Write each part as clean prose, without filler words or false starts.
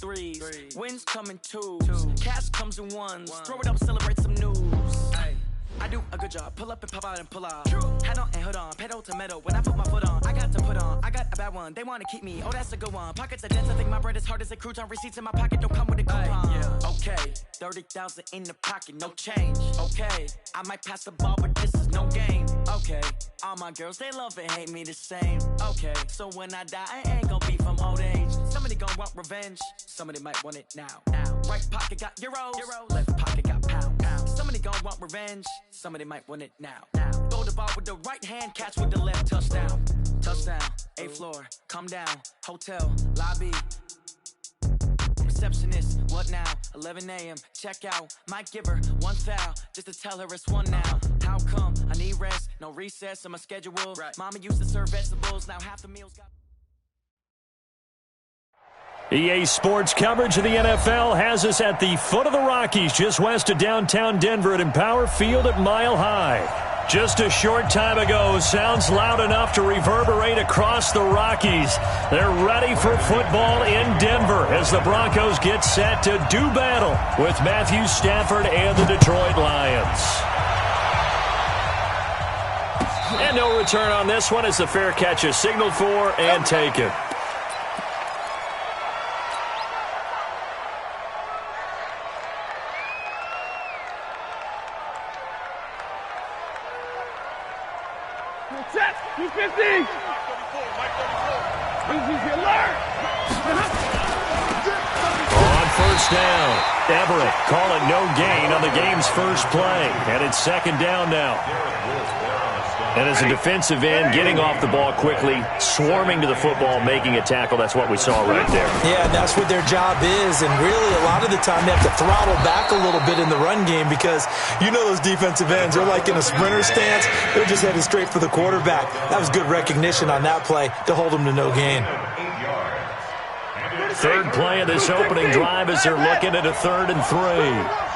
threes. Wins come in twos. Cash comes in ones. Throw it up, celebrate some news. I do a good job. Pull up and pop out and pull off. Hat on and hood on. Pedal to metal. When I put my foot on, I got to put on. I got a bad one. They want to keep me. Oh, that's a good one. Pockets are dense. I think my bread is hard as a crouton. Receipts in my pocket don't come with a coupon. Okay, 30,000 in the pocket, no change. Okay, I might pass the ball, but this is no game. Okay, all my girls, they love and hate me the same. Okay, so when I die, I ain't gonna be from old age. Somebody gonna want revenge. Somebody might want it now. Right pocket got euros. Left pocket got pounds. Somebody gonna want revenge. Somebody might want it now. Throw the ball with the right hand, catch with the left. Touchdown. Touchdown. 8th floor. Come down. Hotel. Lobby. Receptionist. What now? 11 a.m. Check out. Might give her one foul just to tell her it's one now. How come? I need rest. No recess in my schedule. Right. Mama used to serve vegetables. Now half the meals got... EA Sports coverage of the NFL has us at the foot of the Rockies, just west of downtown Denver at Empower Field at Mile High. Just a short time ago, sounds loud enough to reverberate across the Rockies. They're ready for football in Denver as the Broncos get set to do battle with Matthew Stafford and the Detroit Lions. And no return on this one as the fair catch is signaled for and taken. Set, 250. On first down, Everett calling no gain on the game's first play. And it's second down now. And as a defensive end, getting off the ball quickly, swarming to the football, making a tackle, that's what we saw right there. Yeah, that's what their job is. And really, a lot of the time, they have to throttle back a little bit in the run game because you know those defensive ends, they're like in a sprinter stance. They're just headed straight for the quarterback. That was good recognition on that play to hold them to no gain. Third play of this opening drive as they're looking at a 3rd and 3.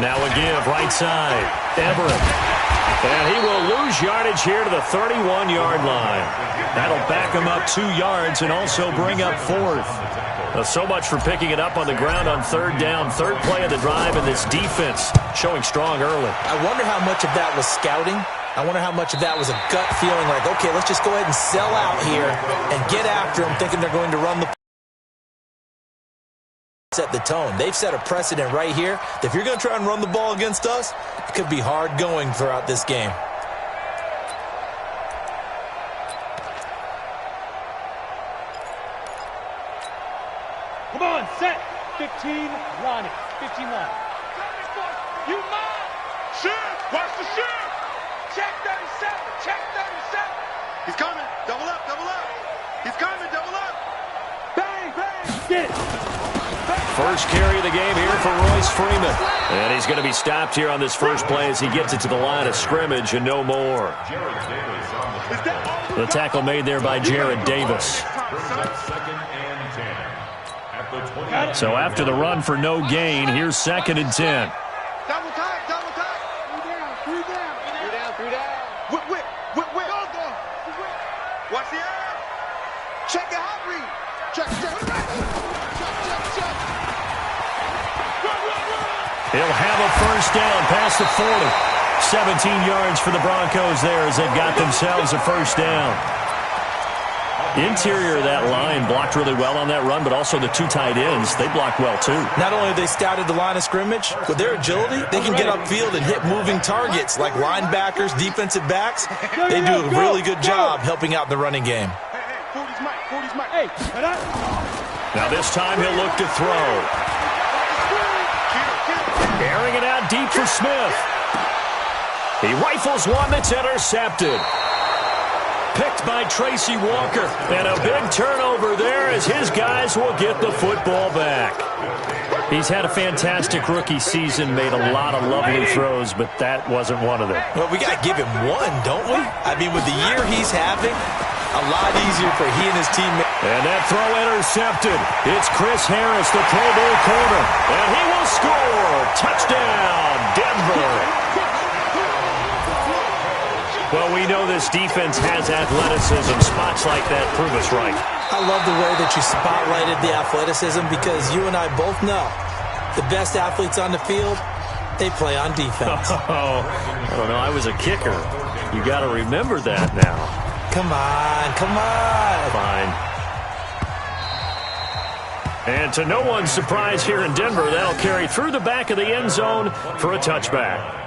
Now a give, right side, Everett. And he will lose yardage here to the 31-yard line. That'll back him up 2 yards and also bring up 4th. So much for picking it up on the ground on 3rd down. 3rd play of the drive, and this defense showing strong early. I wonder how much of that was scouting. I wonder how much of that was a gut feeling like, okay, let's just go ahead and sell out here and get after them, thinking they're going to run the set the tone. They've set a precedent right here. If you're going to try and run the ball against us, it could be hard going throughout this game. Come on, set. 15, line it. 15 line. You mine. Shoot. Watch the shoot. Check 37. Check 37. He's coming. Double up. Double up. He's coming. Double up. Bang, bang. Get it. First carry of the game here for Royce Freeman. And he's going to be stopped here on this first play as he gets it to the line of scrimmage and no more. The tackle made there by Jared Davis. So after the run for no gain, here's 2nd and 10. Double time, double time. 3 down, 3 down. 3 down. Whip. Watch the air. Check the hot read. Check. He'll have a first down past the 40. 17 yards for the Broncos there as they've got themselves a first down. Interior of that line blocked really well on that run, but also the 2 tight ends, they blocked well too. Not only have they scouted the line of scrimmage, with their agility, they can get upfield and hit moving targets like linebackers, defensive backs. They do a really good job helping out in the running game. Hey, 40's Mike. Hey, now this time he'll look to throw. Airing it out deep for Smith. He rifles one that's intercepted. Picked by Tracy Walker. And a big turnover there as his guys will get the football back. He's had a fantastic rookie season, made a lot of lovely throws, but that wasn't one of them. Well, we got to give him one, don't we? I mean, with the year he's having, a lot easier for he and his teammates. And that throw intercepted. It's Chris Harris, the Pro Bowl corner. And he will score. Touchdown, Denver. this defense has athleticism. Spots like that prove us right. I love the way that you spotlighted the athleticism because you and I both know the best athletes on the field, they play on defense. Oh, I don't know. I was a kicker. You got to remember that now. Come on, come on. Fine. And to no one's surprise here in Denver, that'll carry through the back of the end zone for a touchback.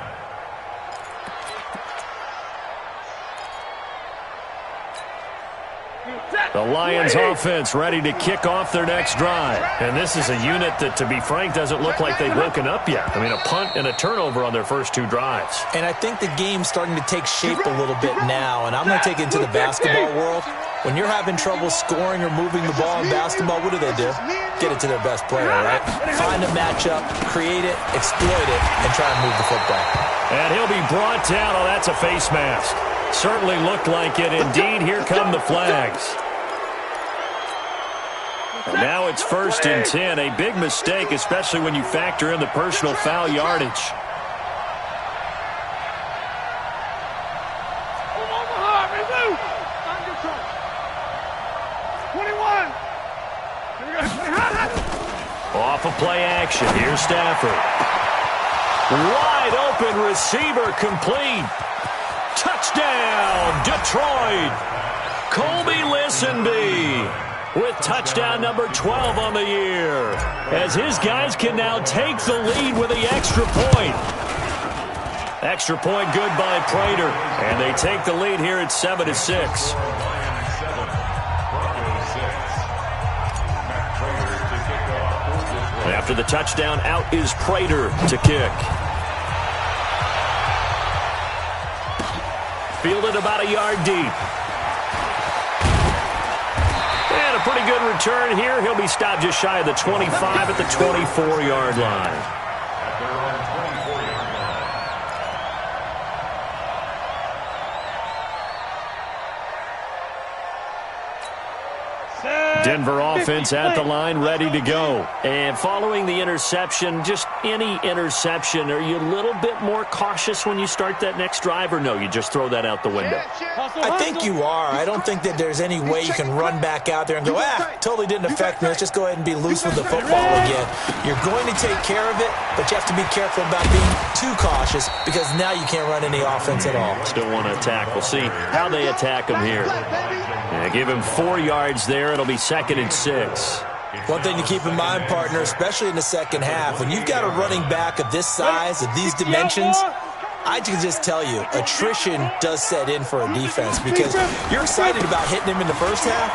The Lions offense ready to kick off their next drive. And this is a unit that, to be frank, doesn't look like they've woken up yet. I mean, a punt and a turnover on their first two drives. And I think the game's starting to take shape a little bit now. And I'm going to take it into the basketball world. When you're having trouble scoring or moving the ball in basketball, what do? Get it to their best player, right? Find a matchup, create it, exploit it, and try and move the football. And he'll be brought down. Oh, that's a face mask. Certainly looked like it. Indeed, here come the flags. And now it's 1st and 10. A big mistake, especially when you factor in the personal foul yardage. Off of play action. Here's Stafford. Wide open receiver complete. Touchdown, Detroit. Colby Listenby with touchdown number 12 on the year, as his guys can now take the lead with the extra point. Extra point good by Prater, and they take the lead here at 7-6. After the touchdown, out is Prater to kick. Fielded about a yard deep. And a pretty good return here. He'll be stopped just shy of the 25 at the 24-yard line. Denver offense at the line, ready to go. And following the interception, just any interception, are you a little bit more cautious when you start that next drive, or no, you just throw that out the window? I think you are. I don't think that there's any way you can run back out there and go, totally didn't affect me. Let's just go ahead and be loose with the football again. You're going to take care of it, but you have to be careful about being too cautious because now you can't run any offense at all. Still want to attack. We'll see how they attack him here. Yeah, give him 4 yards there. It'll be 2nd and 6. One thing to keep in mind, partner, especially in the second half, when you've got a running back of this size, of these dimensions, I can just tell you, attrition does set in for a defense because you're excited about hitting him in the first half,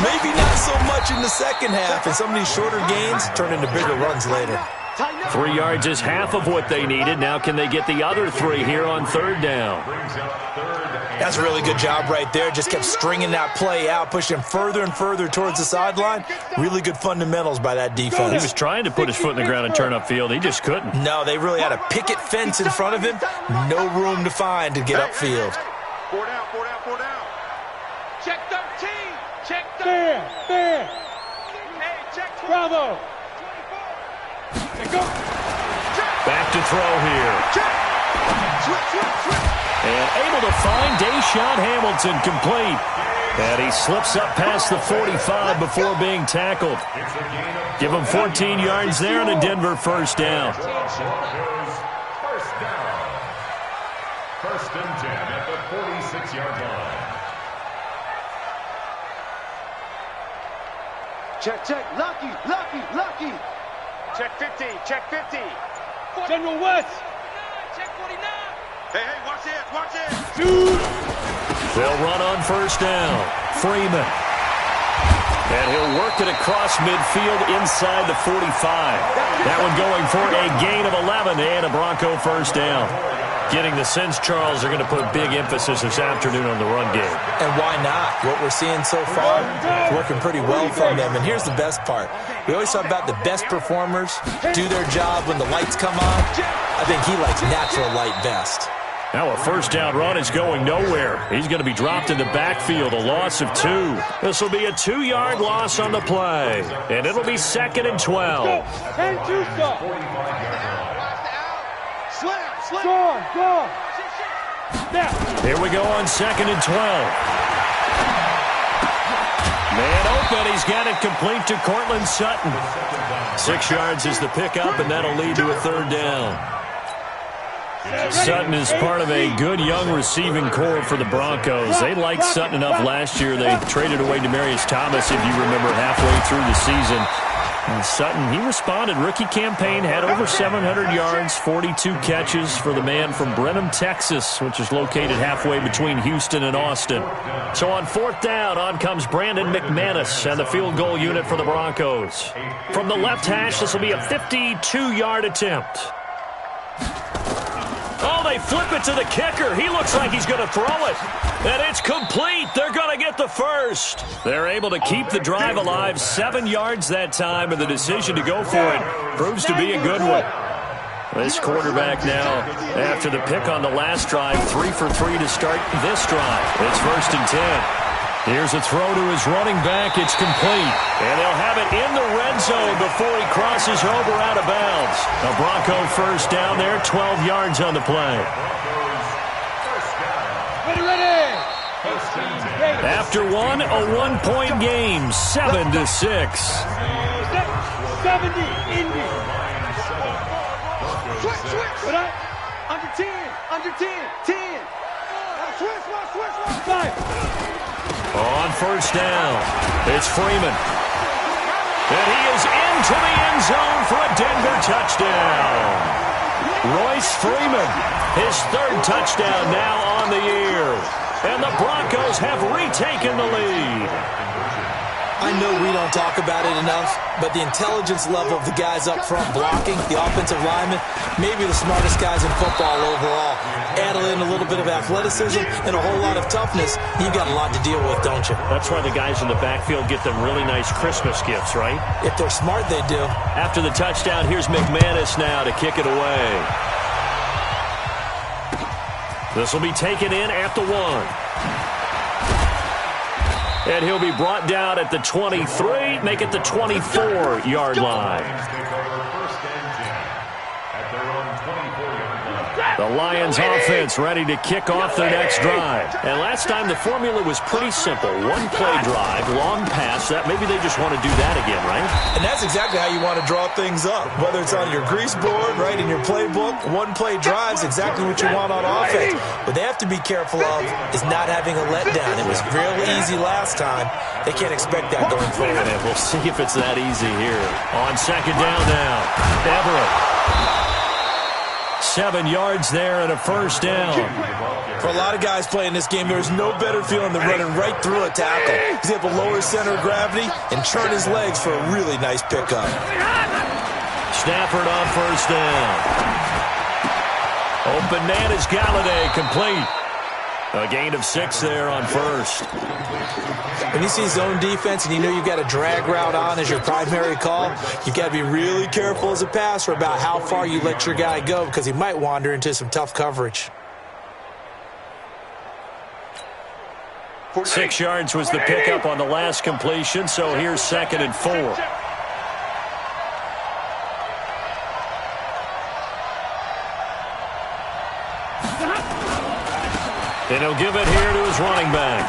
maybe not so much in the second half, and some of these shorter gains turn into bigger runs later. 3 yards is half of what they needed. Now can they get the other 3 here on 3rd down? That's a really good job right there. Just kept stringing that play out, pushing him further and further towards the sideline. Really good fundamentals by that defense. He was trying to put his foot in the ground and turn upfield. He just couldn't. No, they really had a picket fence in front of him. No room to find to get upfield. 4 down, 4 down, 4 down. Check 13. Check 13. Fair. Hey, check 12. Bravo. Go. Back to throw here. And able to find Deshaun Hamilton complete. And he slips up past the 45 before being tackled. Give him 14 yards there and a Denver first down. First and 10 at the 46-yard line. Check. Lucky. Check 50. Check 50. General West. Check 49. Hey, watch it. They'll run on first down. Freeman. And he'll work it across midfield inside the 45. That one going for a gain of 11 and a Bronco first down. Getting the sense, Charles, are going to put big emphasis this afternoon on the run game. And why not? What we're seeing so far, working pretty well from them. And here's the best part. We always talk about the best performers do their job when the lights come on. I think he likes natural light best. Now a first down run is going nowhere. He's going to be dropped in the backfield, a loss of 2. This will be a 2-yard loss on the play. And it'll be 2nd and 12. And 2 stop. Slam. Go. Here we go on 2nd and 12. Man open, he's got it complete to Cortland Sutton. 6 yards is the pickup, and that'll lead to a 3rd down. Sutton is part of a good young receiving core for the Broncos. They liked Sutton enough last year. They traded away Demaryius Thomas, if you remember, halfway through the season. And Sutton, he responded. Rookie campaign, had over 700 yards, 42 catches for the man from Brenham, Texas, which is located halfway between Houston and Austin. So on 4th down, on comes Brandon McManus and the field goal unit for the Broncos. From the left hash, this will be a 52-yard attempt. Oh, they flip it to the kicker. He looks like he's going to throw it. And it's complete. They're going to get the first. They're able to keep the drive alive. 7 yards that time, and the decision to go for it proves to be a good one. This quarterback now, after the pick on the last drive, 3 for 3 to start this drive. It's 1st and 10. Here's a throw to his running back. It's complete. And they'll have it in the red zone before he crosses over out of bounds. A Bronco first down there, 12 yards on the play. Ready. After one, a 1-point game, 7-6. 70, Indy. Switch. Under 10. 10. Switch. 5. On 1st down, it's Freeman. And he is into the end zone for a Denver touchdown. Royce Freeman, his 3rd touchdown now on the year. And the Broncos have retaken the lead. I know we don't talk about it enough, but the intelligence level of the guys up front blocking, the offensive linemen, maybe the smartest guys in football overall. Add in a little bit of athleticism and a whole lot of toughness, you've got a lot to deal with, don't you? That's why the guys in the backfield get them really nice Christmas gifts, right? If they're smart, they do. After the touchdown, here's McManus now to kick it away. This will be taken in at the 1. And he'll be brought down at the 23, make it the 24-yard line. The Lions offense ready to kick off their next drive. And last time the formula was pretty simple. 1-play drive, long pass. That maybe they just want to do that again, right? And that's exactly how you want to draw things up. Whether it's on your grease board, right, in your playbook, 1-play drive's exactly what you want on offense. What they have to be careful of is not having a letdown. It was real easy last time. They can't expect that going forward. And we'll see if it's that easy here. On 2nd down now, Everett. 7 yards there and a 1st down. For a lot of guys playing this game, there's no better feeling than running right through a tackle. He's able to lower his center of gravity and turn his legs for a really nice pickup. Stafford on 1st down. Open man is Galladay, complete. A gain of 6 there on 1st. When you see zone defense and you know you've got a drag route on as your primary call, you've got to be really careful as a passer about how far you let your guy go because he might wander into some tough coverage. 6 yards was the pickup on the last completion, so here's 2nd and 4. And he'll give it here to his running back.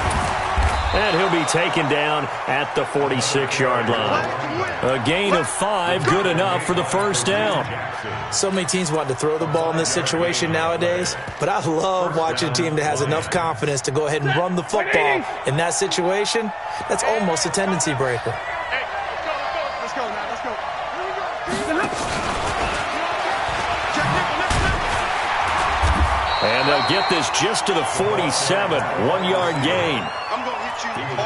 And he'll be taken down at the 46-yard line. A gain of 5, good enough for the 1st down. So many teams want to throw the ball in this situation nowadays, but I love watching a team that has enough confidence to go ahead and run the football in that situation. That's almost a tendency breaker. Let's go now. Let's go. And they'll get this just to the 47, 1-yard gain.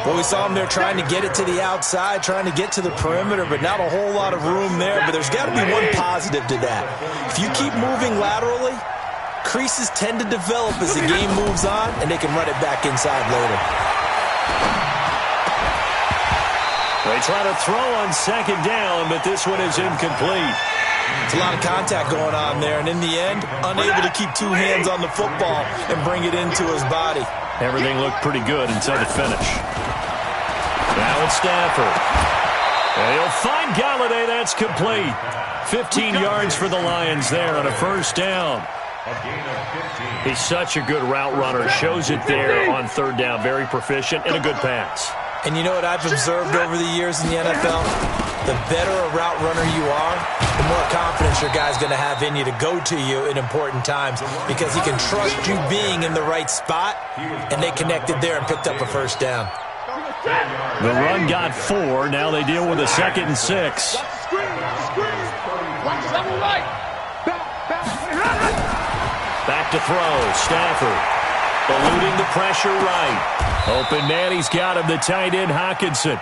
Well, we saw him there trying to get it to the outside, trying to get to the perimeter, but not a whole lot of room there. But there's got to be one positive to that. If you keep moving laterally, creases tend to develop as the game moves on, and they can run it back inside later. They try to throw on 2nd down, but this one is incomplete. It's a lot of contact going on there, and in the end, unable to keep 2 hands on the football and bring it into his body. Everything looked pretty good until the finish. Now it's Stafford. And he'll find Galladay. That's complete. 15 yards for the Lions there on a 1st down. A gain of 15. He's such a good route runner. Shows it there on third down. Very proficient and a good pass. And you know what I've observed over the years in the NFL? The better a route runner you are, the more confidence your guy's going to have in you to go to you in important times because he can trust you being in the right spot, and they connected there and picked up a first down. The run got 4. Now they deal with a 2nd and 6. Back to throw. Stafford. Eluding the pressure right. Open man, he's got him, the tight end Hockenson.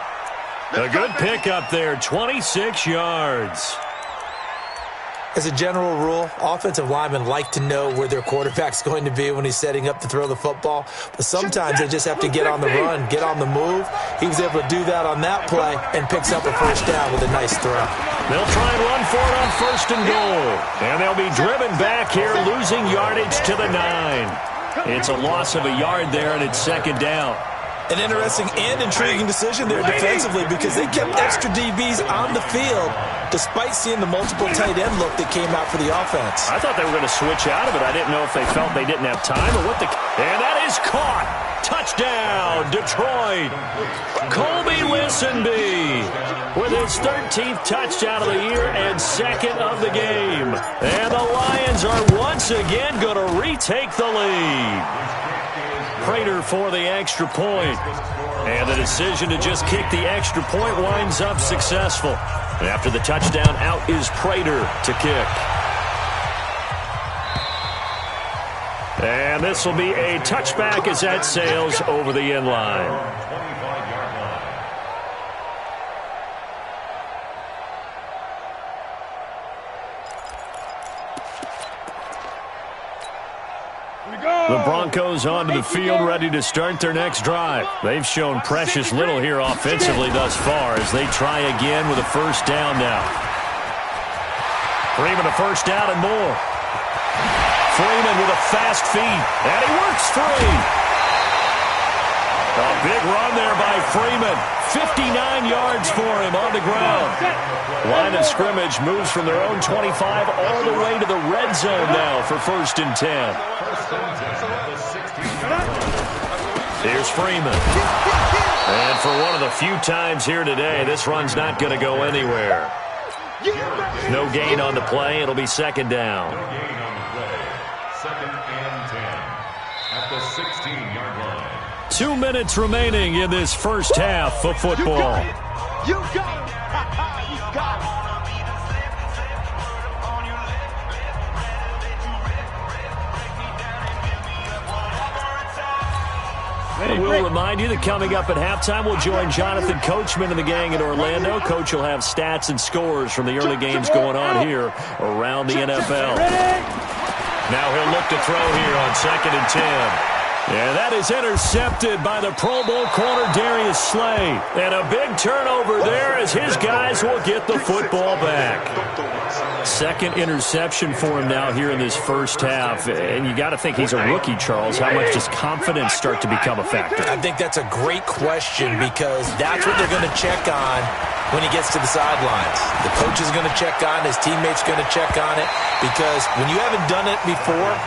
A good pickup there, 26 yards. As a general rule, offensive linemen like to know where their quarterback's going to be when he's setting up to throw the football. But sometimes they just have to get on the run, get on the move. He was able to do that on that play and picks up a first down with a nice throw. They'll try and run for it on 1st and goal. And they'll be driven back here, losing yardage to the 9. It's a loss of a yard there, and it's 2nd down. An interesting and intriguing decision there defensively because they kept extra DBs on the field despite seeing the multiple tight end look that came out for the offense. I thought they were going to switch out of it. I didn't know if they felt they didn't have time or what the... And that is caught. Touchdown, Detroit. Colby Lisenby with his 13th touchdown of the year and 2nd of the game. And the Lions are once again going to retake the lead. Prater for the extra point. And the decision to just kick the extra point winds up successful. And after the touchdown, out is Prater to kick. And this will be a touchback as that sails over the end line. The Broncos onto the field, ready to start their next drive. They've shown precious little here offensively thus far as they try again with a first down now. Freeman a first down and more. Freeman with a fast feet, and he works free. A big run there by Freeman. 59 yards for him on the ground. Line of scrimmage moves from their own 25 all the way to the red zone now for 1st and 10. Here's Freeman. And for one of the few times here today, this run's not going to go anywhere. No gain on the play. It'll be 2nd down. 2nd and 10 at the 16-yard line. 2 minutes remaining in this first half of football. You got it. You got it. We'll remind you that coming up at halftime, we'll join Jonathan Coachman and the gang in Orlando. Coach will have stats and scores from the early games going on here around the NFL. Now he'll look to throw here on 2nd and 10. And that is intercepted by the Pro Bowl corner Darius Slay. And a big turnover there as his guys will get the football back. 2nd interception for him now here in this first half. And you got to think he's a rookie, Charles. How much does confidence start to become a factor? I think that's a great question because that's what they're going to check on when he gets to the sidelines. The coach is going to check on, his teammates going to check on it because when you haven't done it before,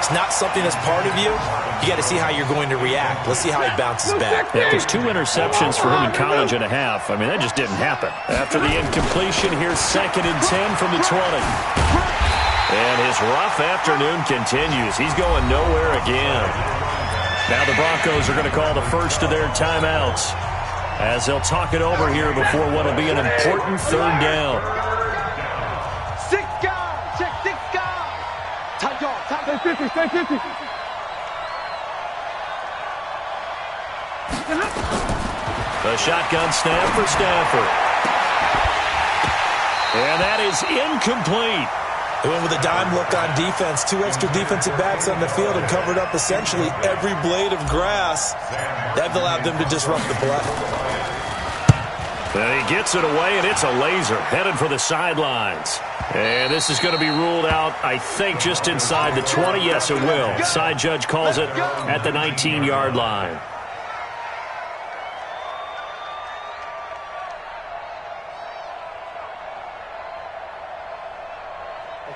it's not something that's part of you. You got to see how you're going to react. Let's see how he bounces back. Yeah, there's 2 interceptions for him in college and a half. I mean, that just didn't happen. After the incompletion, here's 2nd and 10 from the 20. And his rough afternoon continues. He's going nowhere again. Now the Broncos are going to call the first of their timeouts as they'll talk it over here before what will be an important 3rd down. 6 guys. Check 6 guys. Tight yard. Stay 50. Stay 50. The shotgun snap for Stafford. And that is incomplete. They went with a dime look on defense. 2 extra defensive backs on the field and covered up essentially every blade of grass. That allowed them to disrupt the play. And he gets it away, and it's a laser headed for the sidelines. And this is going to be ruled out, I think, just inside the 20. Yes, it will. Side judge calls it at the 19-yard line.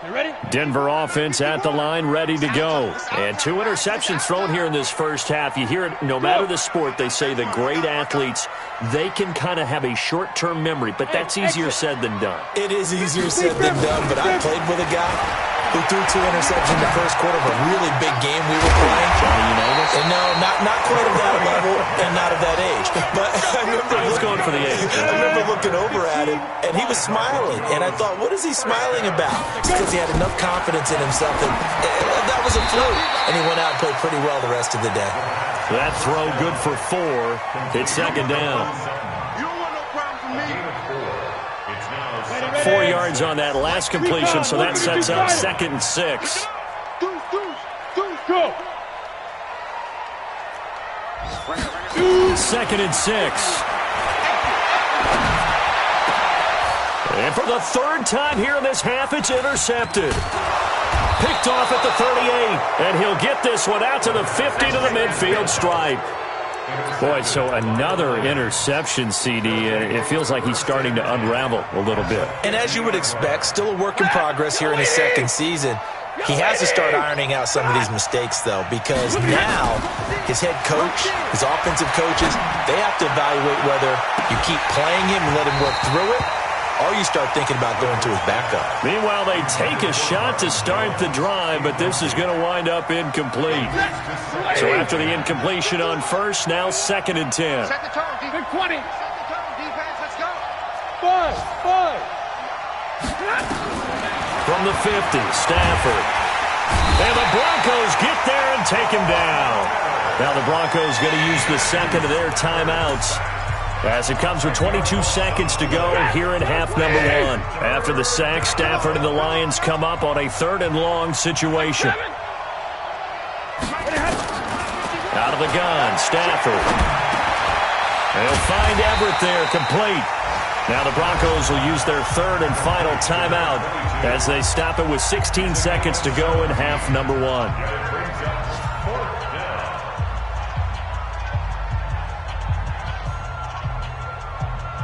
You ready? Denver offense at the line, ready to go. And 2 interceptions thrown here in this first half. You hear it, no matter the sport, they say the great athletes, they can kind of have a short-term memory, but that's easier said than done. It is easier said than done, but I played with a guy who threw 2 interceptions in the first quarter of a really big game we were playing. Johnny Unitas? And no, not quite of that level and not of that age. But I was going for the age. I remember looking over at him, and he was smiling. And I thought, what is he smiling about? It's because he had enough confidence in himself that that was a fluke. And he went out and played pretty well the rest of the day. That throw good for 4. It's second down. You don't want no problem from me. 4 yards on that last completion, so that sets up 2nd and 6. Go. 2nd and 6. And for the 3rd time here in this half, it's intercepted. Picked off at the 38, and he'll get this one out to the 50 to the midfield stripe. Boy, so another interception, CD. It feels like he's starting to unravel a little bit. And as you would expect, still a work in progress here in his 2nd season. He has to start ironing out some of these mistakes, though, because now his head coach, his offensive coaches, they have to evaluate whether you keep playing him and let him work through it, or you start thinking about going to his backup. Meanwhile, they take a shot to start the drive, but this is going to wind up incomplete. So after the incompletion on first, now 2nd and 10. Set the tone, defense. 20. Set the tone, defense. Let's go. 5. From the 50, Stafford. And the Broncos get there and take him down. Now the Broncos going to use the 2nd of their timeouts, as it comes with 22 seconds to go here in half number 1. After the sack, Stafford and the Lions come up on a 3rd and long situation. Out of the gun, Stafford. They'll find Everett there, complete. Now the Broncos will use their 3rd and final timeout as they stop it with 16 seconds to go in half number 1.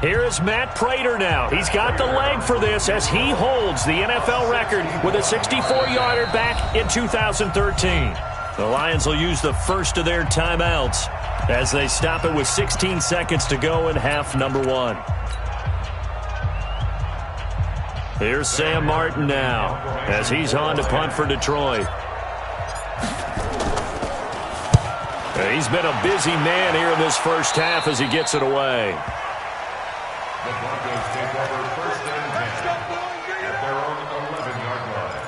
Here is Matt Prater now. He's got the leg for this as he holds the NFL record with a 64-yarder back in 2013. The Lions will use the first of their timeouts as they stop it with 16 seconds to go in half number 1. Here's Sam Martin now as he's on to punt for Detroit. He's been a busy man here in this first half as he gets it away. The Broncos take over 1st and 10 at their own 11-yard line.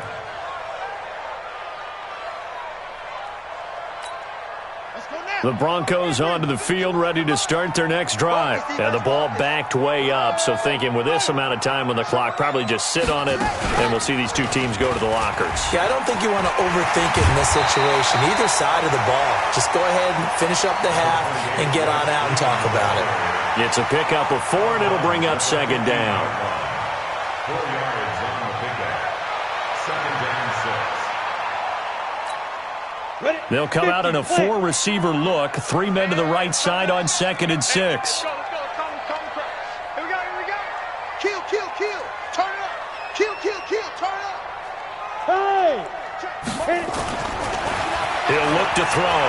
The Broncos onto the field, ready to start their next drive. And the ball backed way up, so thinking with this amount of time on the clock, probably just sit on it, and we'll see these 2 teams go to the lockers. Yeah, I don't think you want to overthink it in this situation. Either side of the ball. Just go ahead and finish up the half and get on out and talk about it. It's a pickup of 4, and it'll bring up 2nd down. 4 yards on the pickup. 2nd and 6. They'll come out in a 4-receiver look. 3 men to the right side on 2nd and 6. Let's go. Here we go. Kill. Turn it up. Kill. Turn it up. Hey. He'll look to throw.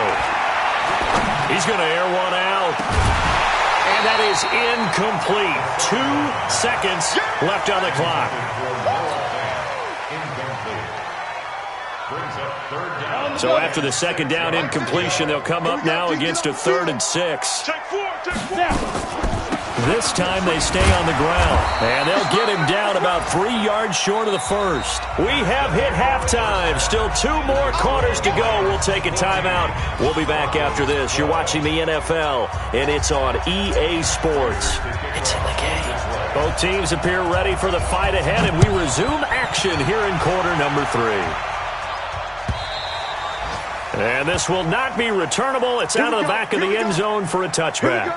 He's going to air one out. And that is incomplete. 2 seconds left on the clock. So after the 2nd down incompletion, they'll come up now against a 3rd and 6. This time they stay on the ground, and they'll get him down about 3 yards short of the first. We have hit halftime. Still 2 more quarters to go. We'll take a timeout. We'll be back after this. You're watching the NFL, and it's on EA Sports. It's in the game. Both teams appear ready for the fight ahead, and we resume action here in quarter number 3. And this will not be returnable. It's out of the back of the end zone for a touchback.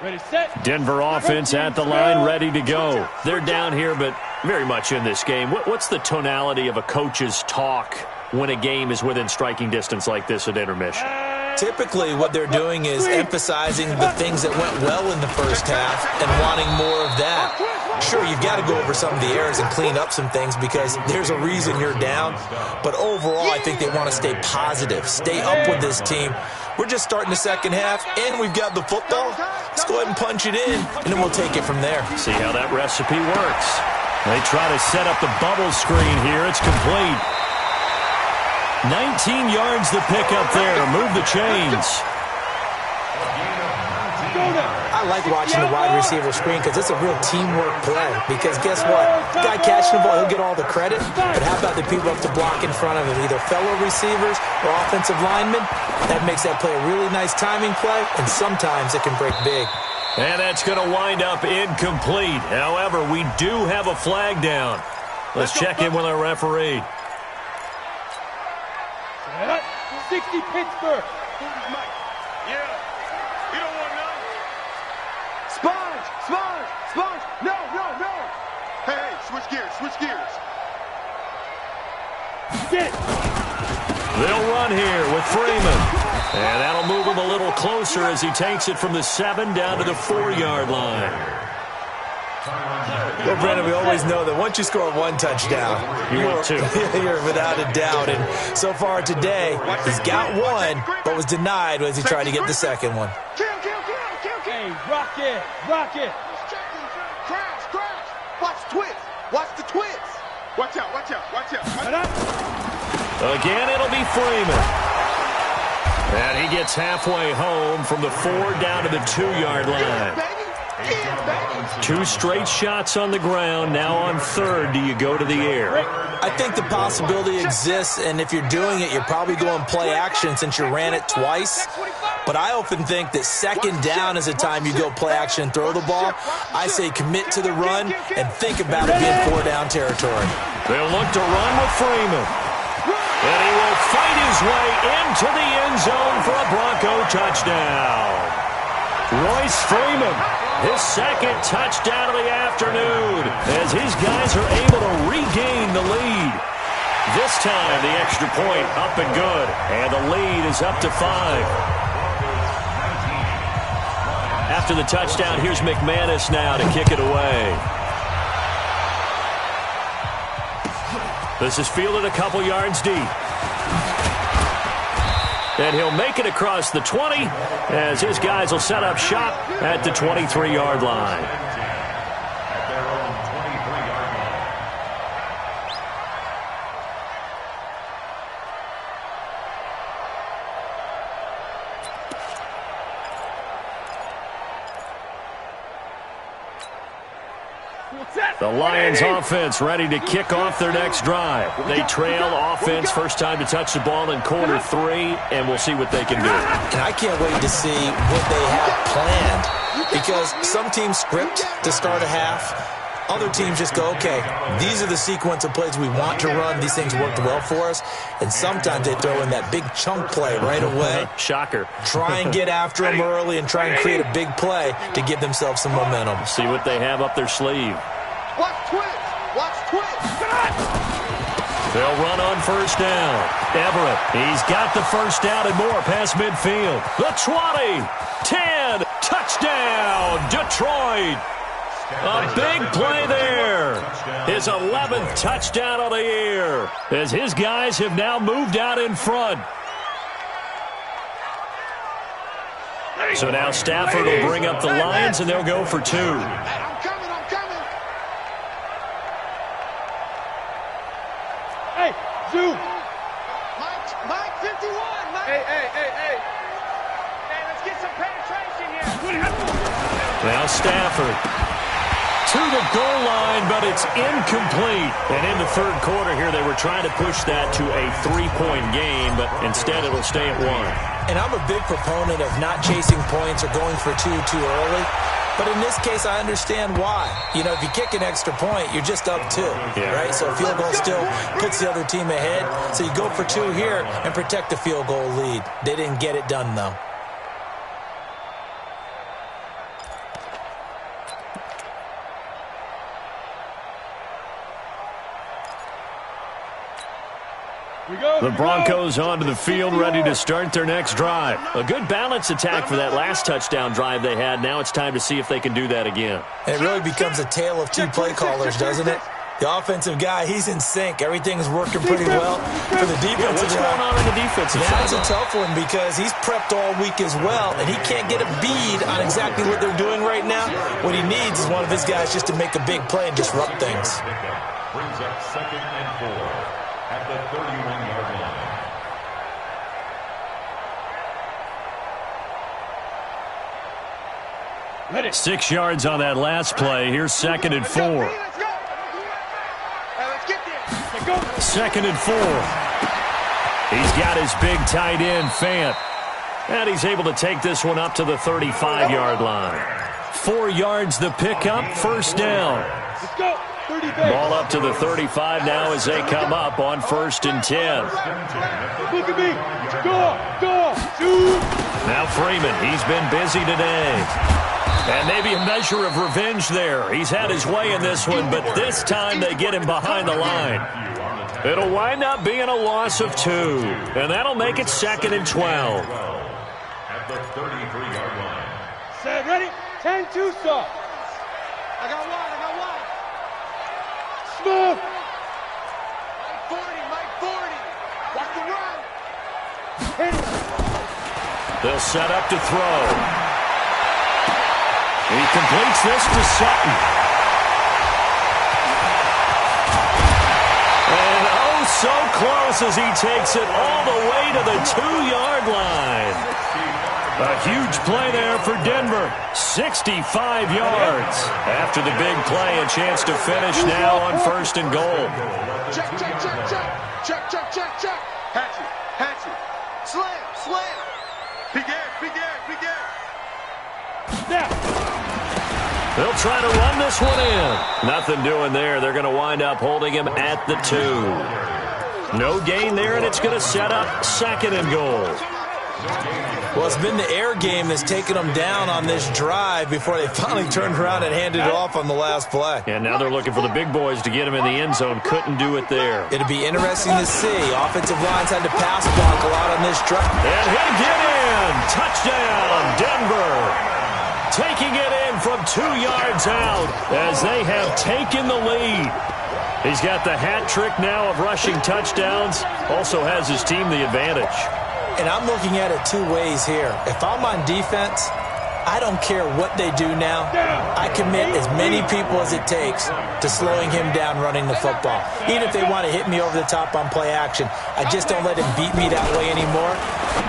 Ready, set. Denver offense at the line, ready to go. They're down here, but very much in this game. What's the tonality of a coach's talk when a game is within striking distance like this at intermission? Typically, what they're doing is emphasizing the things that went well in the first half and wanting more of that. Sure, you've got to go over some of the errors and clean up some things because there's a reason you're down. But overall, I think they want to stay positive, stay up with this team. We're just starting the second half, and we've got the football. Let's go ahead and punch it in, and then we'll take it from there. See how that recipe works. They try to set up the bubble screen here. It's complete. 19 yards the pick up there. Move the chains. I like watching the wide receiver screen because it's a real teamwork play. Because guess what? The guy catching the ball, he'll get all the credit. But how about the people up to block in front of him, either fellow receivers or offensive linemen? That makes that play a really nice timing play, and sometimes it can break big. And that's going to wind up incomplete. However, we do have a flag down. Let's check in with our referee. 60 Pittsburgh. Yeah. You don't want none. Sponge, sponge, sponge. No, no, no. Hey, switch gears, switch gears. Get it. They'll run here with Freeman. And that'll move him a little closer as he takes it from the 7 down to the 4-yard line. Well, Brandon, we always know that once you score one touchdown, you're without a doubt. And so far today, he's got one, but was denied as he tried to get the second one. Kill. Hey, rock it. Crash. Watch twist. Watch the twist. Watch out. Again, it'll be Freeman. And he gets halfway home from the 4 down to the 2-yard line. 2 straight shots on the ground. Now on 3rd, do you go to the air? I think the possibility exists, and if you're doing it, you're probably going play action since you ran it twice. But I often think that 2nd down is the time you go play action and throw the ball. I say commit to the run and think about it being 4-down territory. They'll look to run with Freeman. And he will fight his way into the end zone for a Bronco touchdown. Royce Freeman, his 2nd touchdown of the afternoon, as his guys are able to regain the lead. This time, the extra point up and good, and the lead is up to 5. After the touchdown, here's McManus now to kick it away. This is fielded a couple yards deep. And he'll make it across the 20 as his guys will set up shop at the 23-yard line. The Lions offense ready to kick off their next drive. They trail offense first time to touch the ball in quarter 3, and we'll see what they can do. And I can't wait to see what they have planned because some teams script to start a half. Other teams just go, okay, these are the sequence of plays we want to run. These things worked well for us. And sometimes they throw in that big chunk play right away. Shocker. Try and get after them early and try and create a big play to give themselves some momentum. See what they have up their sleeve. Watch twist. They'll run on first down. Everett, he's got the first down and more past midfield. The 20, 10, touchdown, Detroit. A big play there. His 11th touchdown of the year as his guys have now moved out in front. So now Stafford will bring up the Lions, and they'll go for 2. I'm coming. Hey, Zoom. Mike 51. Mike. Hey. Let's get some penetration here. Now Stafford to the goal line, but it's incomplete. And in the 3rd quarter here, they were trying to push that to a 3-point game, but instead it'll stay at 1. And I'm a big proponent of not chasing points or going for 2 too early. But in this case, I understand why. You know, if you kick an extra point, you're just up 2, right? So a field goal still puts the other team ahead. So you go for 2 here and protect the field goal lead. They didn't get it done, though. The Broncos onto the field, ready to start their next drive. A good balanced attack for that last touchdown drive they had. Now it's time to see if they can do that again. It really becomes a tale of two play callers, doesn't it? The offensive guy, he's in sync. Everything's working pretty well. For the defensive what's going on in the defensive side? That's a tough one because he's prepped all week as well, and he can't get a bead on exactly what they're doing right now. What he needs is one of his guys just to make a big play and disrupt things. Brings up 2nd and 4 at the 31-yard line. 6 yards on that last play. Here's 2nd and 4. 2nd and 4. He's got his big tight end, Fant. And he's able to take this one up to the 35-yard line. 4 yards the pickup, first down. Let's go. Ball up to the 35 now as they come up on 1st and 10. Look at me. Go. Shoot. Now Freeman, he's been busy today. And maybe a measure of revenge there. He's had his way in this one, but this time they get him behind the line. It'll wind up being a loss of 2, and that'll make it 2nd and 12. At the 33-yard line. Set, ready? 10-2, sir. I got one. Smooth. Mike 40. Watch the run. Hit it. They'll set up to throw. He completes this to Sutton. And oh, so close as he takes it all the way to the 2-yard line. A huge play there for Denver. 65 yards. After the big play, a chance to finish now on 1st and goal. Check. Hatchet. Slam. Big air. Snap. They'll try to run this one in. Nothing doing there. They're going to wind up holding him at the 2. No gain there, and it's going to set up 2nd and goal. Well, it's been the air game that's taken them down on this drive before they finally turned around and handed it off on the last play. And now they're looking for the big boys to get him in the end zone. Couldn't do it there. It'll be interesting to see. Offensive lines had to pass block a lot on this drive. And he'll get in. Touchdown, Denver. Taking it in from 2 yards out as they have taken the lead. He's got the hat trick now of rushing touchdowns. Also has his team the advantage. And I'm looking at it 2 ways here. If I'm on defense, I don't care what they do now. I commit as many people as it takes to slowing him down running the football. Even if they want to hit me over the top on play action, I just don't let him beat me that way anymore.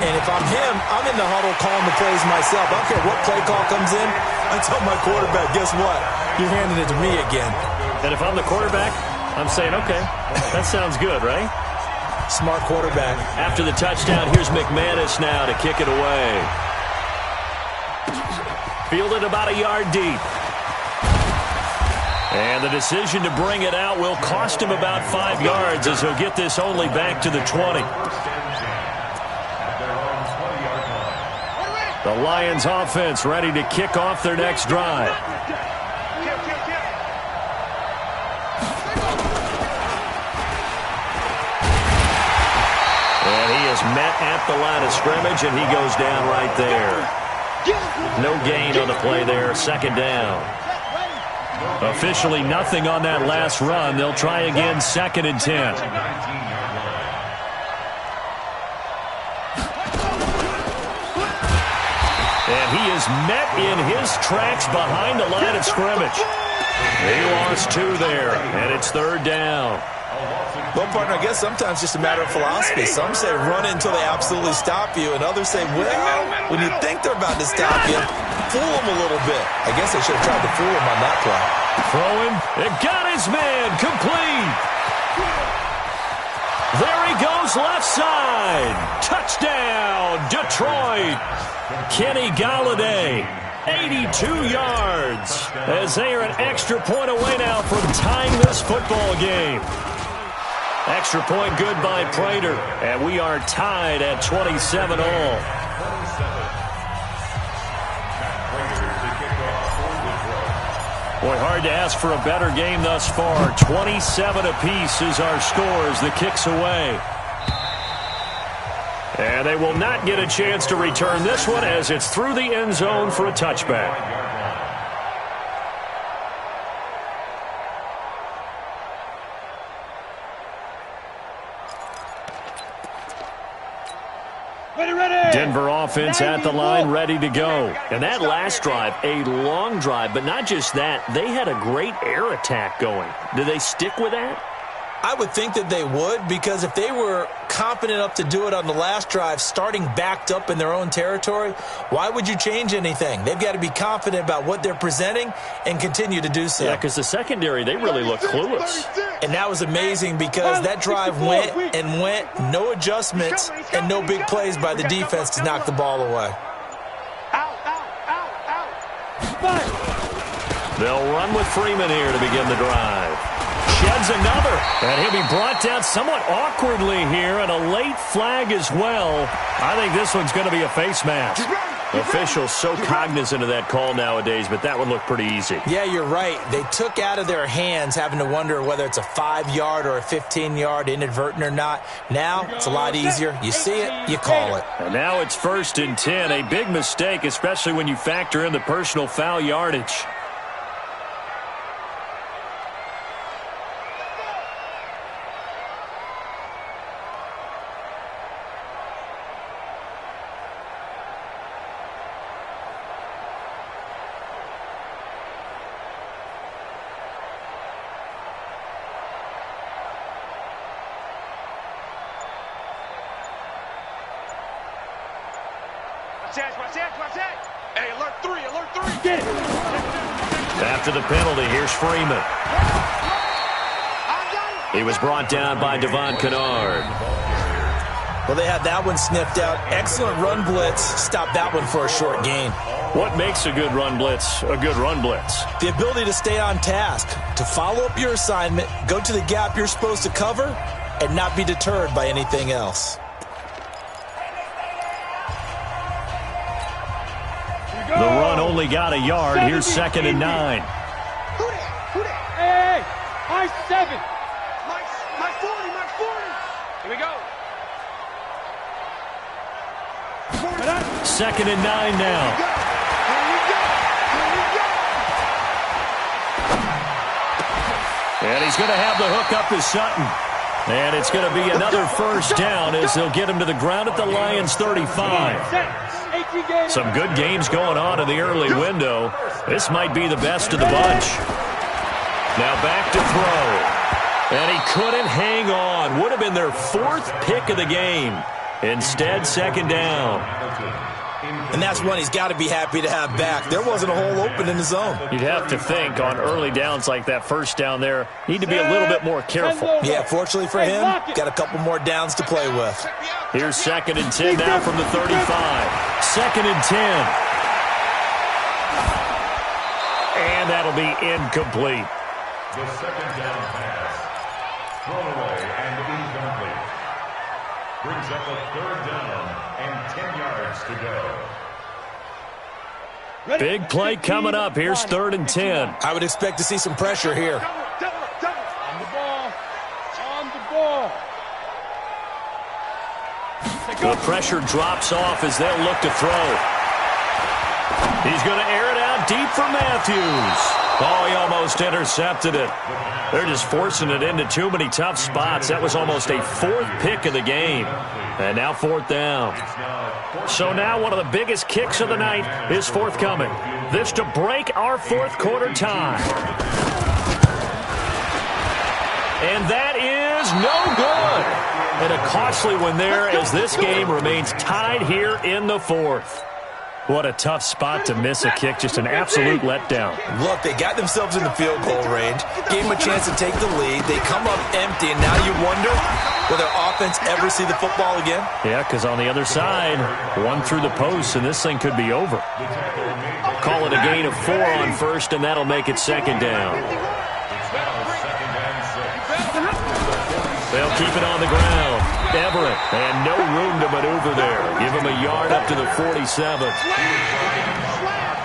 And if I'm him, I'm in the huddle calling the plays myself. I don't care what play call comes in. I tell my quarterback, guess what? You're handing it to me again. And if I'm the quarterback, I'm saying, okay, that sounds good, right? Smart quarterback. After the touchdown, here's McManus now to kick it away. Fielded about a yard deep. And the decision to bring it out will cost him about 5 yards as he'll get this only back to the 20. The Lions offense ready to kick off their next drive. Met at the line of scrimmage, and he goes down right there. No gain on the play there, 2nd down. Officially nothing on that last run. They'll try again, 2nd and 10. And he is met in his tracks behind the line of scrimmage. He lost 2 there, and it's 3rd down. Well, partner, I guess sometimes it's just a matter of philosophy. Some say run it until they absolutely stop you, and others say, well, when you think they're about to stop you, fool them a little bit. I guess they should have tried to fool him on that play. Throwing, it got his man, complete. There he goes, left side. Touchdown, Detroit. Kenny Galladay, 82 yards, as they are an extra point away now from tying this football game. Extra point good by Prater, and we are tied at 27 all. Boy, hard to ask for a better game thus far. 27 apiece is our score as the kick's away. And they will not get a chance to return this one as it's through the end zone for a touchback. Denver offense at the line, ready to go. And that last drive, a long drive, but not just that, they had a great air attack going. Do they stick with that? I would think that they would, because if they were confident enough to do it on the last drive, starting backed up in their own territory, why would you change anything? They've got to be confident about what they're presenting and continue to do so. Yeah, because the secondary, they really look clueless. And that was amazing because that drive went and went, no adjustments and no big plays by the defense to knock the ball away. They'll run with Freeman here to begin the drive. Sheds another, and he'll be brought down somewhat awkwardly here, and a late flag as well. I think this one's going to be a face mask. Officials so cognizant of that call nowadays, but that one looked pretty easy. Yeah, you're right. They took out of their hands having to wonder whether it's a 5-yard or a 15-yard inadvertent or not. Now, it's a lot easier. You see it, you call it. And now it's 1st and 10, a big mistake, especially when you factor in the personal foul yardage. Hey, alert 3, alert 3. Get it. After the penalty, here's Freeman. He was brought down by Devon Kennard. Well, they had that one sniffed out. Excellent run blitz. Stop that one for a short gain. What makes a good run blitz a good run blitz? The ability to stay on task, to follow up your assignment, go to the gap you're supposed to cover, and not be deterred by anything else. The run only got a yard. Here's 2nd and 9. Hey, my 7. My 40, my 40. Here we go. 2nd and 9 now. And he's going to have the hook up to Sutton. And it's going to be another first down as they'll get him to the ground at the Lions' 35. Some good games going on in the early window. This might be the best of the bunch. Now back to throw. And he couldn't hang on. Would have been their 4th pick of the game. Instead, 2nd down. And that's one he's got to be happy to have back. There wasn't a hole open in the zone. You'd have to think on early downs like that, first down there, need to be a little bit more careful. Yeah, fortunately for him, got a couple more downs to play with. Here's 2nd and 10 now from the 35. 2nd and 10. And that'll be incomplete. The 2nd down pass. Thrown away and incomplete. Brings up a 3rd down and 10 yards to go. Big play coming up. Here's 3rd and 10. I would expect to see some pressure here. On the ball. On the ball. The pressure drops off as they'll look to throw. He's going to air it out deep for Matthews. Oh, he almost intercepted it. They're just forcing it into too many tough spots. That was almost a 4th pick of the game. And now 4th down. So now one of the biggest kicks of the night is forthcoming. This to break our 4th quarter tie. And that is no good. And a costly one there as this game remains tied here in the 4th. What a tough spot to miss a kick. Just an absolute letdown. Look, they got themselves in the field goal range, gave them a chance to take the lead. They come up empty, and now you wonder, will their offense ever see the football again? Yeah, because on the other side, one through the post, and this thing could be over. Call it a gain of 4 on 1st, and that'll make it 2nd down. They'll keep it on the ground. Everett, and no room to maneuver there. Give him a yard up to the 47.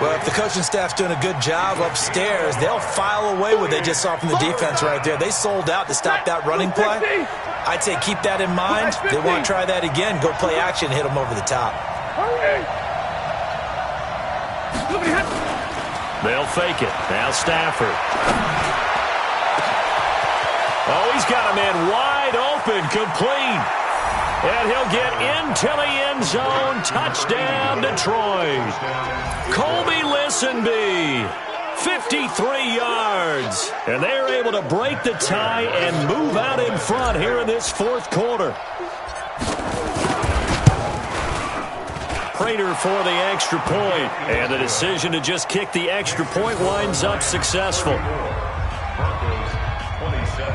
Well, if the coaching staff's doing a good job upstairs, they'll file away what they just saw from the defense right there. They sold out to stop that running play. I'd say keep that in mind. They want to try that again. Go play action, hit them over the top. They'll fake it. Now Stafford. Oh, he's got a man wide open, complete. And he'll get into the end zone. Touchdown, Detroit. Colby Listenby, 53 yards. And they're able to break the tie and move out in front here in this fourth quarter. Prater for the extra point. And the decision to just kick the extra point winds up successful. Broncos 27.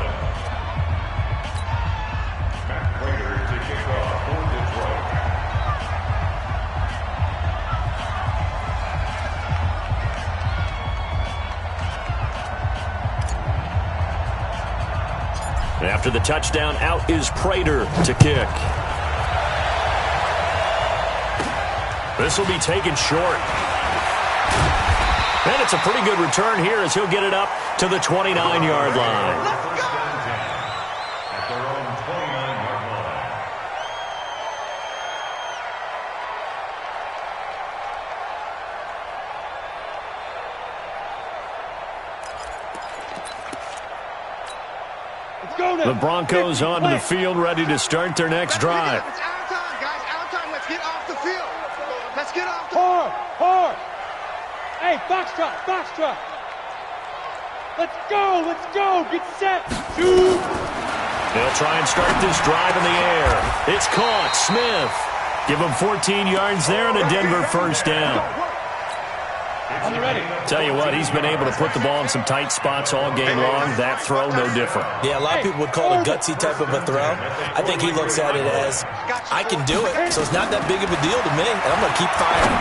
Matt Prater to kick off for Detroit. After the touchdown, out is Prater to kick. This will be taken short. And it's a pretty good return here as he'll get it up to the 29-yard line. First and 10 at their own 29-yard line. Let's go now. The Broncos onto the field, ready to start their next drive. It's our time, guys. Our time. Let's get off the field. Let's get off the Hard, hard. Hey, foxtrot, foxtrot. Let's go, get set. Shoot. They'll try and start this drive in the air. It's caught. Smith. Give him 14 yards there and a Denver first down. On the ready. Tell you what, he's been able to put the ball in some tight spots all game long. That throw, no different. Yeah, a lot of people would call it a gutsy type of a throw. I think he looks at it as, I can do it, so it's not that big of a deal to me, and I'm going to keep firing.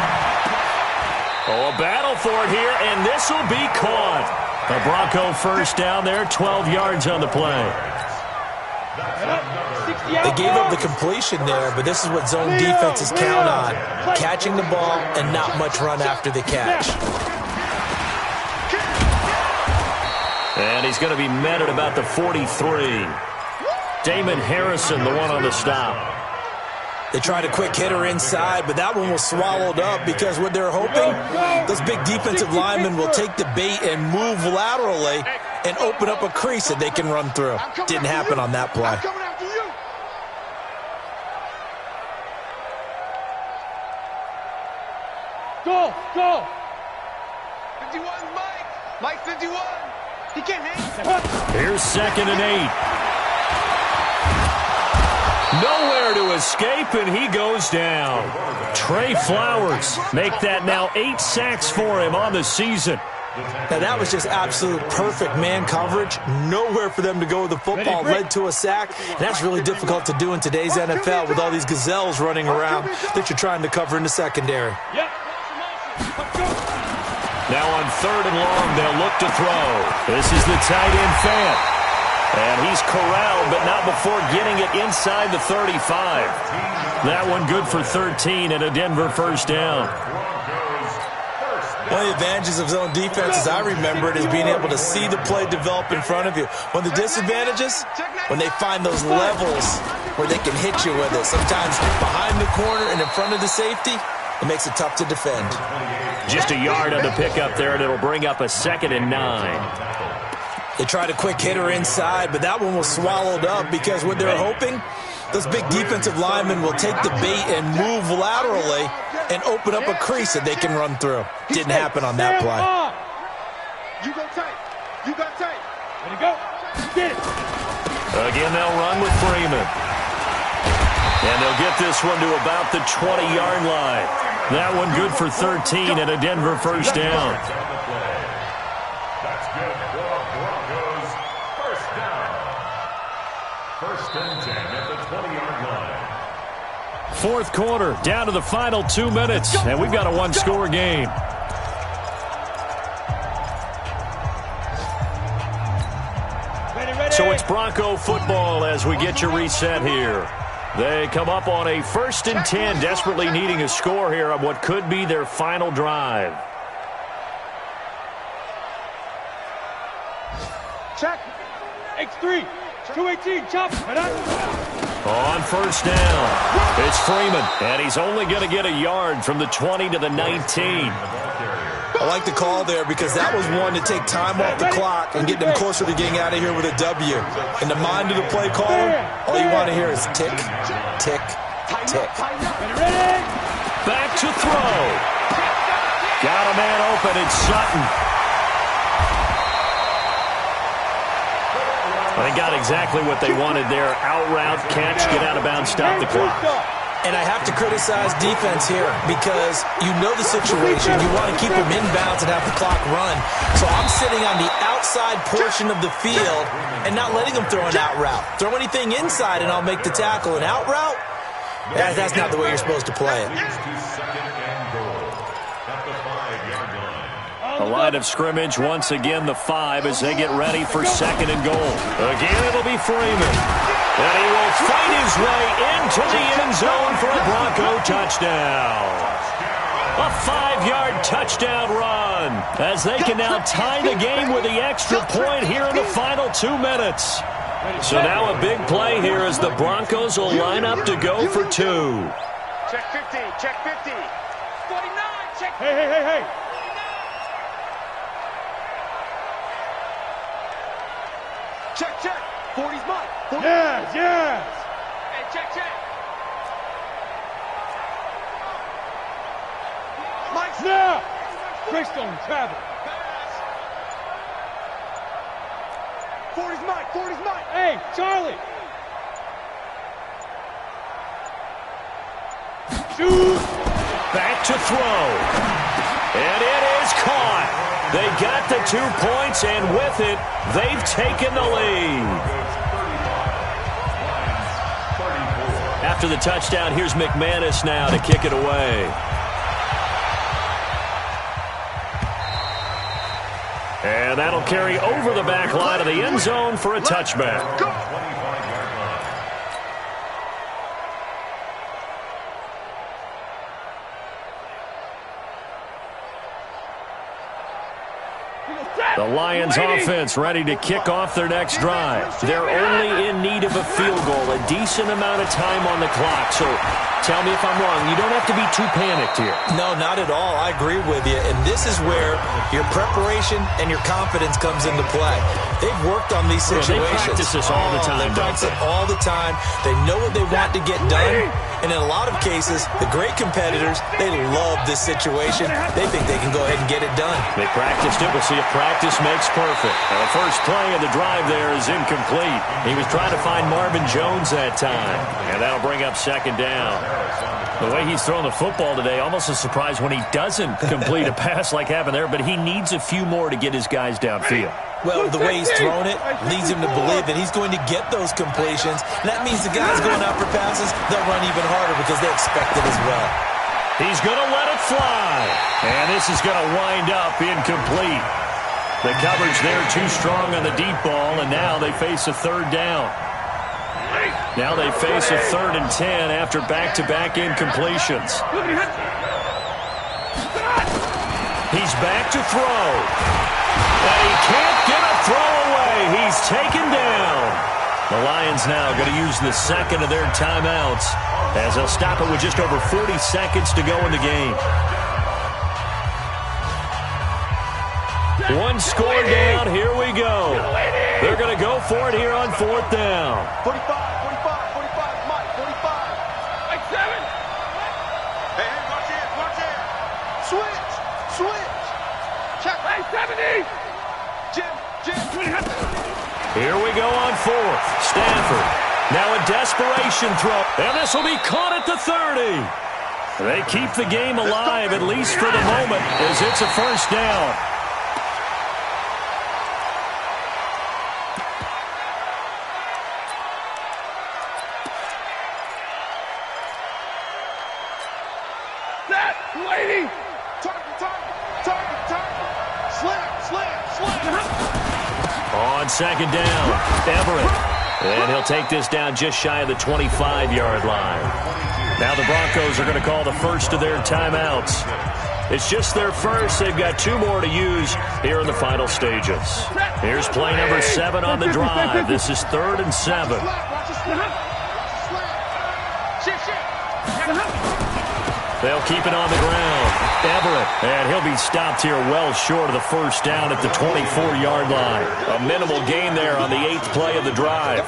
Oh, a battle for it here, and this will be caught. A Bronco first down there, 12 yards on the play. They gave up the completion there, but this is what zone defenses count on. Catching the ball and not much run after the catch. And he's going to be met at about the 43. Damon Harrison, the one on the stop. They tried a quick hitter inside, but that one was swallowed up because what they're hoping, those big defensive linemen will take the bait and move laterally and open up a crease that they can run through. Didn't happen on that play. I'm coming after you. Go. 51, Mike. Mike 51. He can't hang. Here's 2nd and 8. Nowhere to escape, and he goes down. Trey Flowers make that now 8 sacks for him on the season. Now, that was just absolute perfect man coverage. Nowhere for them to go with the football. Led to a sack. And that's really difficult to do in today's NFL with all these gazelles running around that you're trying to cover in the secondary. Yep. Now on 3rd and long, they'll look to throw. This is the tight end Fant. And he's corralled, but not before getting it inside the 35. That one good for 13 and a Denver first down. One of the advantages of zone defense, as I remember it, is being able to see the play develop in front of you. One of the disadvantages, when they find those levels where they can hit you with it. Sometimes behind the corner and in front of the safety, it makes it tough to defend. Just a yard on the pickup there, and it'll bring up a 2nd and 9. They tried a quick hitter inside, but that one was swallowed up because what they're hoping, those big defensive linemen will take the bait and move laterally and open up a crease that they can run through. Didn't happen on that play. You go tight. You got tight. Ready to go. Get it. Again, they'll run with Freeman. And they'll get this one to about the 20-yard line. That one good for 13 and a Denver first down. That's good for Broncos. First down. 1st and 10 at the 20-yard line. Fourth quarter, down to the final 2 minutes, and we've got a one-score game. So it's Bronco football as we get you reset here. They come up on a 1st and 10, desperately needing a score here on what could be their final drive. X3, 218, chop. On first down, it's Freeman, and he's only going to get a yard from the 20 to the 19. I like the call there because that was one to take time off the clock and get them closer to getting out of here with a W. In the mind of the play caller, all you want to hear is tick, tick, tick. Back to throw. Got a man open, it's Sutton. They got exactly what they wanted there. Out route, catch, get out of bounds, stop the clock. And I have to criticize defense here because you know the situation. You want to keep them inbounds and have the clock run. So I'm sitting on the outside portion of the field and not letting them throw an out route. Throw anything inside and I'll make the tackle. An out route? That's not the way you're supposed to play it. The line of scrimmage, once again, the 5 as they get ready for 2nd and goal. Again, it'll be Freeman. And he will fight his way into the end zone for a Bronco touchdown. A 5-yard touchdown run as they can now tie the game with the extra point here in the final 2 minutes. So now a big play here as the Broncos will line up to go for 2. Check 50, check 50. 49, check. Hey. Check. 40's mine. 40. Yes. Hey, check. Mike's Now. Greystone travel. 40's mine. Hey, Charlie. Shoot. Back to throw. And it is caught. They got the 2 points, and with it, they've taken the lead. After the touchdown, here's McManus now to kick it away. And that'll carry over the back line of the end zone for a touchback. The Lions offense ready to kick off their next drive. They're only in need of a field goal, a decent amount of time on the clock. So tell me if I'm wrong. You don't have to be too panicked here. No, not at all. I agree with you. And this is where your preparation and your confidence comes into play. They've worked on these situations. They practice this all the time. They practice it all the time. They know what they want to get done. And in a lot of cases, the great competitors, they love this situation. They think they can go ahead and get it done. They practiced it. We'll see if practice makes perfect. And the first play of the drive there is incomplete. He was trying to find Marvin Jones that time. And that'll bring up 2nd down. The way he's throwing the football today, almost a surprise when he doesn't complete a pass like happened there, but he needs a few more to get his guys downfield. Well, the way he's thrown it leads him to believe that he's going to get those completions. And that means the guys going out for passes, they'll run even harder because they expect it as well. He's going to let it fly. And this is going to wind up incomplete. The coverage there too strong on the deep ball, and now they face a 3rd down. Now they face a 3rd and 10 after back-to-back incompletions. He's back to throw. And he can't get a throw away. He's taken down. The Lions now going to use the 2nd of their timeouts as they'll stop it with just over 40 seconds to go in the game. One score down. Here we go. They're going to go for it here on 4th down. 45, Mike, 45. Mike, 7. Hey, watch it. Switch. Check. Hey, 70. Jim. Here we go on 4th. Stanford. Now a desperation throw. And this will be caught at the 30. They keep the game alive, at least for the moment, as it's a 1st down. Lady! Target! Slam! On 2nd down, Everett. And he'll take this down just shy of the 25-yard line. Now the Broncos are going to call the first of their timeouts. It's just their first. They've got 2 more to use here in the final stages. Here's play number 7 on the drive. This is 3rd and 7. They'll keep it on the ground. Everett, and he'll be stopped here well short of the first down at the 24-yard line. A minimal gain there on the 8th play of the drive.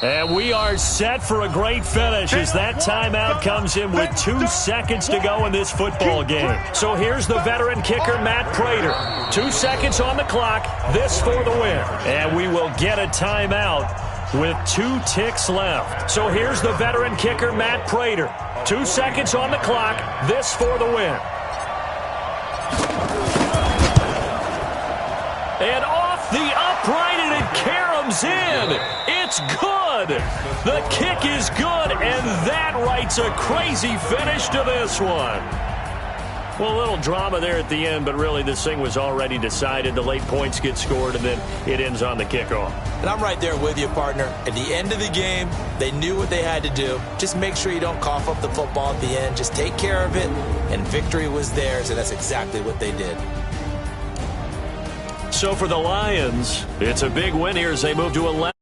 And we are set for a great finish as that timeout comes in with 2 seconds to go in this football game. So here's the veteran kicker, Matt Prater. 2 seconds on the clock, this for the win. And we will get a timeout with 2 ticks left. So here's the veteran kicker, Matt Prater. 2 seconds on the clock, this for the win. And off the upright, and it caroms in. It's good. The kick is good, and that writes a crazy finish to this one. Well, a little drama there at the end, but really this thing was already decided. The late points get scored, and then it ends on the kickoff. And I'm right there with you, partner. At the end of the game, they knew what they had to do. Just make sure you don't cough up the football at the end. Just take care of it, and victory was theirs, and that's exactly what they did. So for the Lions, it's a big win here as they move to 11.